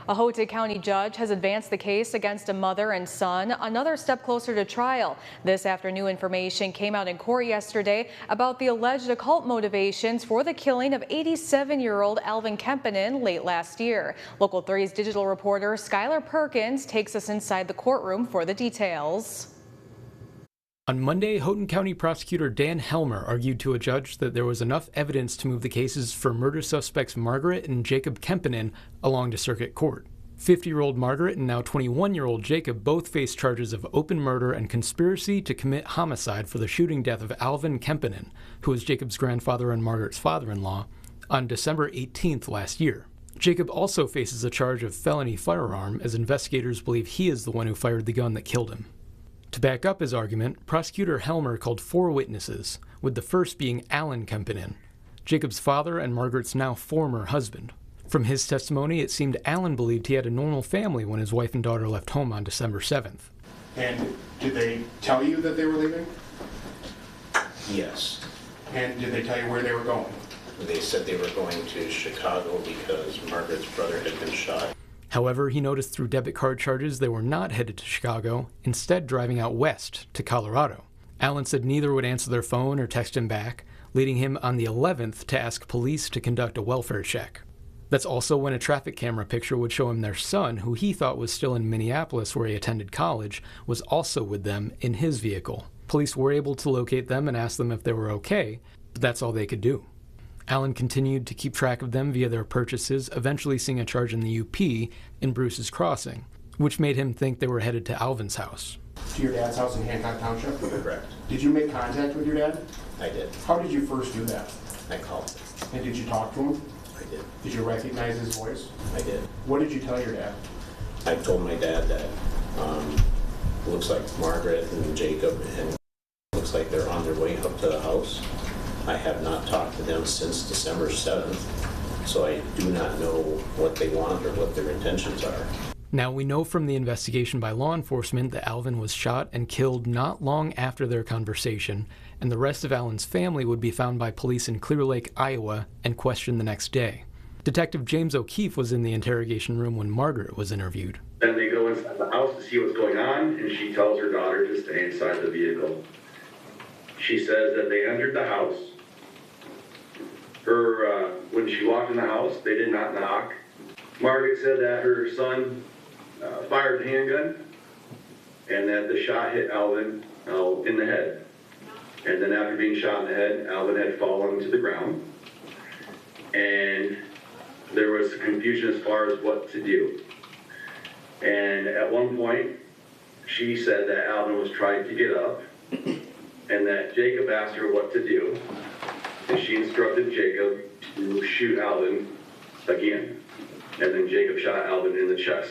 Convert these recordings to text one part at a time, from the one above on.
A Houghton County judge has advanced the case against a mother and son another step closer to trial. This after new information came out in court yesterday about the alleged occult motivations for the killing of 87-year-old Alvin Kempainen late last year. Local 3's digital reporter Skylar Perkins takes us inside the courtroom for the details. On Monday, Houghton County Prosecutor Dan Helmer argued to a judge that there was enough evidence to move the cases for murder suspects Margaret and Jacob Kempainen along to circuit court. 50-year-old Margaret and now 21-year-old Jacob both face charges of open murder and conspiracy to commit homicide for the shooting death of Alvin Kempainen, who was Jacob's grandfather and Margaret's father-in-law, on December 18th last year. Jacob also faces a charge of felony firearm, as investigators believe he is the one who fired the gun that killed him. To back up his argument, Prosecutor Helmer called 4 witnesses, with the first being Alvin Kempainen, Jacob's father and Margaret's now former husband. From his testimony, it seemed Alvin believed he had a normal family when his wife and daughter left home on December 7th. And did they tell you that they were leaving? Yes. And did they tell you where they were going? They said they were going to Chicago because Margaret's brother had been shot. However, he noticed through debit card charges they were not headed to Chicago, instead driving out west to Colorado. Alvin said neither would answer their phone or text him back, leading him on the 11th to ask police to conduct a welfare check. That's also when a traffic camera picture would show him their son, who he thought was still in Minneapolis where he attended college, was also with them in his vehicle. Police were able to locate them and ask them if they were okay, but that's all they could do. Alvin continued to keep track of them via their purchases, eventually seeing a charge in the UP in Bruce's Crossing, which made him think they were headed to Alvin's house. To your dad's house in Hancock Township? Correct. Did you make contact with your dad? I did. How did you first do that? I called him. And did you talk to him? I did. Did you recognize his voice? I did. What did you tell your dad? I told my dad that looks like Margaret and Jacob and looks like they're on their way up to the house. I have not talked to them since December 7th, so I do not know what they want or what their intentions are. Now, we know from the investigation by law enforcement that Alvin was shot and killed not long after their conversation, and the rest of Alvin's family would be found by police in Clear Lake, Iowa, and questioned the next day. Detective James O'Keefe was in the interrogation room when Margaret was interviewed. Then they go inside the house to see what's going on, and she tells her daughter to stay inside the vehicle. She says that they entered the house. When she walked in the house, they did not knock. Margaret said that her son fired the handgun and that the shot hit Alvin in the head. And then after being shot in the head, Alvin had fallen to the ground. And there was confusion as far as what to do. And at one point, she said that Alvin was trying to get up and that Jacob asked her what to do. And she instructed Jacob to shoot Alvin again. And then Jacob shot Alvin in the chest.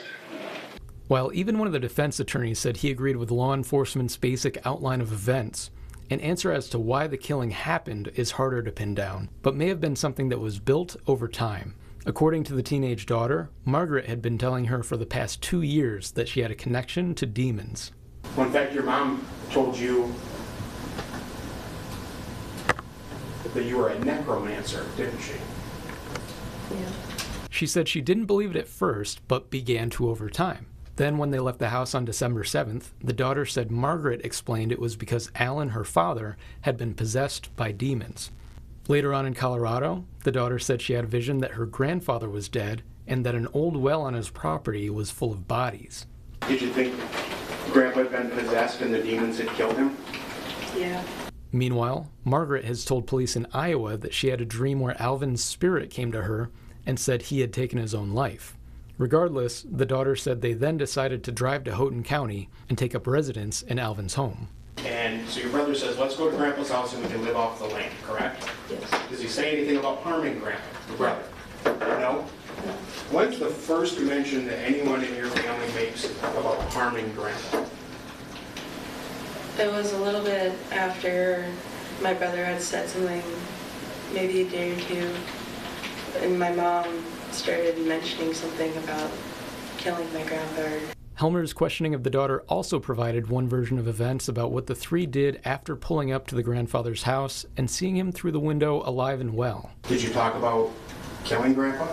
While even one of the defense attorneys said he agreed with law enforcement's basic outline of events, an answer as to why the killing happened is harder to pin down, but may have been something that was built over time. According to the teenage daughter, Margaret had been telling her for the past 2 years that she had a connection to demons. Well, in fact, your mom told you that you were a necromancer, didn't she? Yeah. She said she didn't believe it at first, but began to over time. Then when they left the house on December 7th, the daughter said Margaret explained it was because Alvin, her father, had been possessed by demons. Later on in Colorado, the daughter said she had a vision that her grandfather was dead and that an old well on his property was full of bodies. Did you think Grandpa had been possessed and the demons had killed him? Yeah. Meanwhile, Margaret has told police in Iowa that she had a dream where Alvin's spirit came to her and said he had taken his own life. Regardless, the daughter said they then decided to drive to Houghton County and take up residence in Alvin's home. And so your brother says, let's go to Grandpa's house and we can live off the land, correct? Yes. Does he say anything about harming Grandpa, your brother? No? When's the first mention that anyone in your family makes about harming Grandpa? It was a little bit after my brother had said something, maybe a day or two, and my mom started mentioning something about killing my grandfather. Helmer's questioning of the daughter also provided one version of events about what the three did after pulling up to the grandfather's house and seeing him through the window alive and well. Did you talk about killing Grandpa?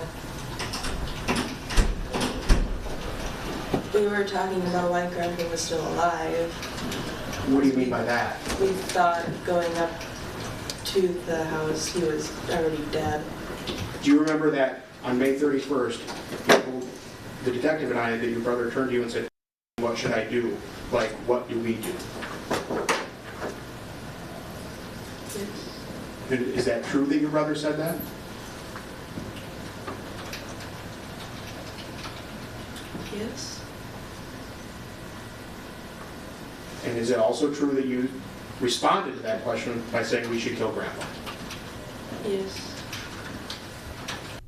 We were talking about why Grandpa was still alive. What do you mean by that? We thought going up to the house he was already dead. Do you remember that on May 31st, you told the detective and I that your brother turned to you and said, "What should I do? Like, what do we do?" Yes. Is that true that your brother said that? Yes. And is it also true that you responded to that question by saying we should kill Grandpa? Yes.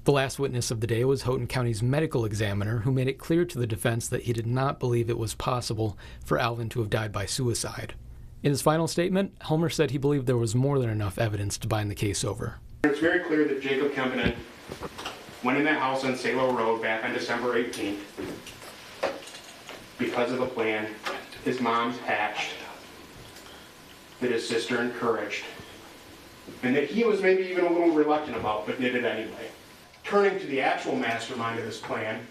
The last witness of the day was Houghton County's medical examiner, who made it clear to the defense that he did not believe it was possible for Alvin to have died by suicide. In his final statement, Helmer said he believed there was more than enough evidence to bind the case over. It's very clear that Jacob Kempainen went in that house on Salo Road back on December 18th because of a plan his mom hatched, that his sister encouraged, and that he was maybe even a little reluctant about, but did it anyway. Turning to the actual mastermind of this plan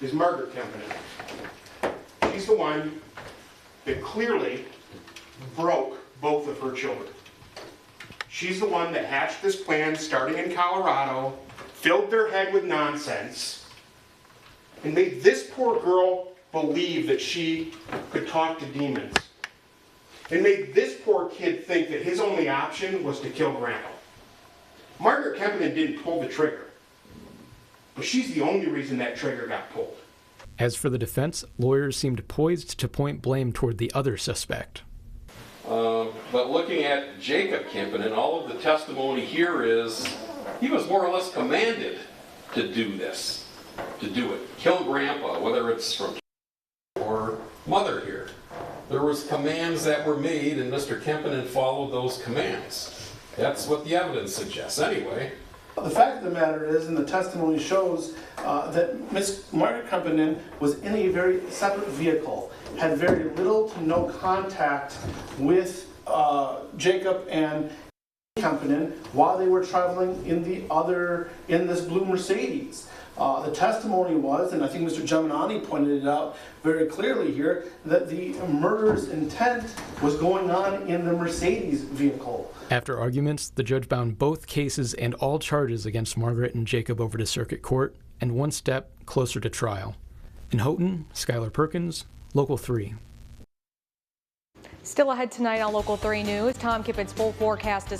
is Margaret Kempainen. She's the one that clearly broke both of her children. She's the one that hatched this plan starting in Colorado, filled their head with nonsense, and made this poor girl believe that she could talk to demons, and made this poor kid think that his only option was to kill Grandpa. Margaret Kempainen didn't pull the trigger, but she's the only reason that trigger got pulled. As for the defense, lawyers seemed poised to point blame toward the other suspect. But looking at Jacob Kempainen, all of the testimony here is he was more or less commanded to do this, to do it. Kill Grandpa, whether it's from or mother here. There was commands that were made, and Mr. Kempainen followed those commands. That's what the evidence suggests anyway. The fact of the matter is, and the testimony shows, that Miss Margaret Kempainen was in a very separate vehicle, had very little to no contact with Jacob and Kempainen while they were traveling in this blue Mercedes. The testimony was, and I think Mr. Giammanani pointed it out very clearly here, that the murder's intent was going on in the Mercedes vehicle. After arguments, the judge bound both cases and all charges against Margaret and Jacob over to circuit court, and one step closer to trial. In Houghton, Skylar Perkins, Local 3. Still ahead tonight on Local 3 News, Tom Kippen's full forecast is